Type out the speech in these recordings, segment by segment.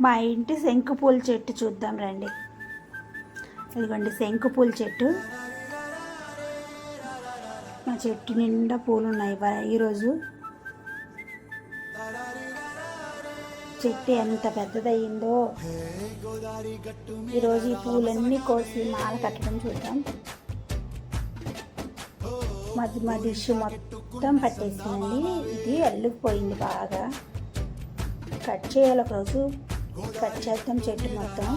మా ఇంటి శంకుపూల చెట్టు చూద్దాం రండి. ఇదిగోండి శంకుపూల చెట్టు. మా చెట్టు నిండా పూలు ఉన్నాయి. ఈరోజు చెట్టు ఎంత పెద్దదయ్యిందో. ఈరోజు ఈ పూలన్నీ కోసి మాల కట్టడం చూద్దాం. మా డిష్ మొత్తం పట్టేసిందండి. ఇది అల్లుకుపోయింది బాగా. కట్ చేయాలి, ఒకరోజు కట్ చేద్దాం చెట్టు మొత్తం.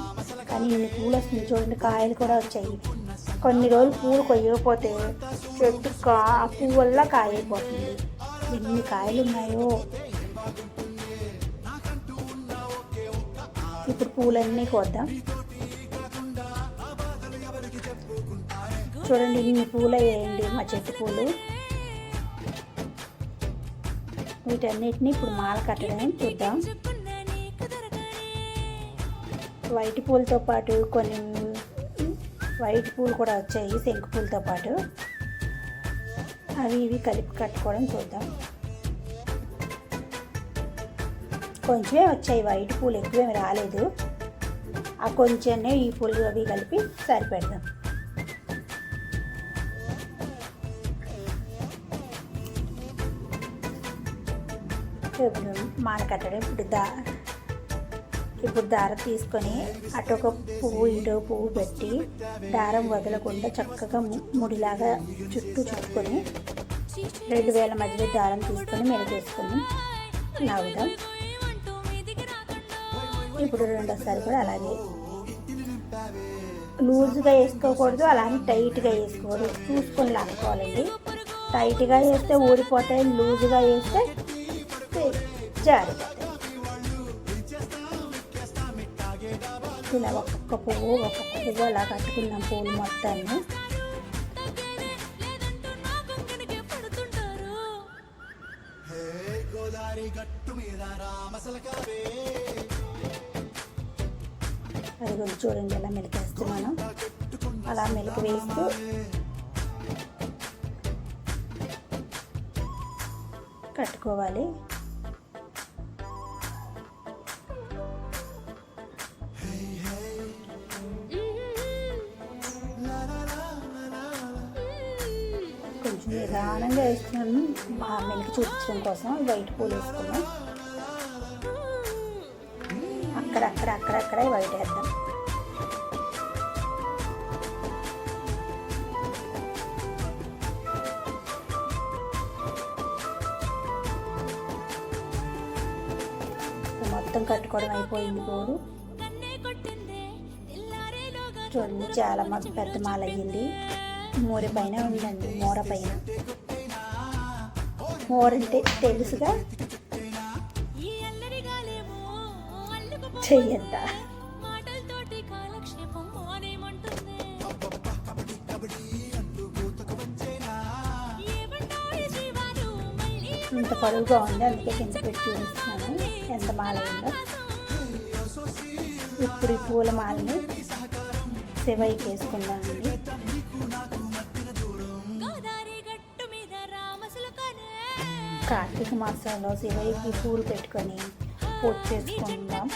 కానీ ఇన్ని పూలు వస్తుంది చూడండి, కాయలు కూడా వచ్చాయి. కొన్ని రోజులు పూలు కొయ్యకపోతే చెట్టు ఆ పువ్వు వల్ల కాయ అయిపోతుంది. ఎన్ని కాయలు ఉన్నాయో. ఇప్పుడు పూలన్నీ కోద్దాం. చూడండి ఇన్ని పూలు వేయండి మా చెట్టు పూలు. వీటన్నిటిని ఇప్పుడు మాల కట్టడం చూద్దాం. వైట్ పూలతో పాటు కొన్ని వైట్ పూలు కూడా వచ్చాయి శంకు పూలతో పాటు. అవి ఇవి కలిపి కట్టుకోవడం చూద్దాం. కొంచెమే వచ్చాయి వైట్ పూలు, ఎక్కువేమి రాలేదు. ఆ కొంచెమే ఈ పూలు అవి కలిపి సరిపెడదాం. ఇప్పుడు మాల కట్టడం. ఇప్పుడు దారం తీసుకొని అటు ఒక పువ్వు ఇటు పువ్వు పెట్టి దారం వదలకుండా చక్కగా ముడిలాగా చుట్టుకొని 2 వేల మధ్యలో దారం తీసుకొని మెలిగేసుకొని లాగుదాం. ఇప్పుడు రెండోసారి కూడా అలాగే లూజ్గా వేసుకోకూడదు, అలానే టైట్గా వేసుకోకూడదు. చూసుకొని లాక్కోవాలండి. టైట్గా వేస్తే ఊడిపోతాయి, లూజ్గా వేస్తే జారిపోతాయి. ఇలా ఒక్కొక్క పువ్వు అలా కట్టుకున్నాం పూలు మొత్తాన్ని. అది కొంచెం చూడండి ఎలా మెలికేస్తున్నాను. అలా మెలికి వేస్తూ కట్టుకోవాలి. కొంచెం నిదానంగా వేస్తున్నాను మెలికి చూపించడం కోసం. వైట్ పూలు వేసుకున్నాం. అక్కడక్కడే వైట్ వేద్దాం. మొత్తం కట్టుకోవడం అయిపోయింది పూలు. చూడండి చాలా పెద్ద మాల అయ్యింది. మూర పైన ఉందండి. మూర పైన మూరంటే తెలుసుగా, చెయ్యంత. ఇంత పొడవుగా ఉంది, అందుకే కింద పెట్టి చూపిస్తున్నాను ఎంత మాల ఉందో. ఇప్పుడు ఈ పూల మాలని శివయ్యకి వేసుకుందామండి. కార్తీక మాసంలో శివయ్యకి పూలు పెట్టుకొని పూజ చేసుకుందాం.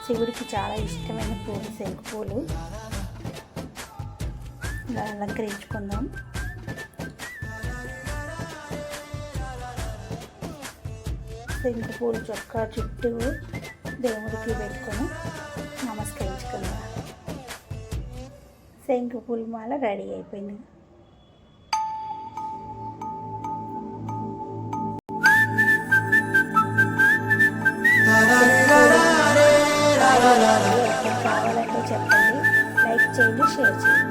శివుడికి చాలా ఇష్టమైన పూలు శంకు పూలు. ఇలా అలంకరించుకుందాం. శంకు పూలు చొక్కా చుట్టూ దేవుడికి పెట్టుకొని నమస్కరించుకుందాం. శంకు పూల మాల రెడీ అయిపోయింది. కావాలంటే చెప్పండి, లైక్ చేయండి, షేర్ చేయండి.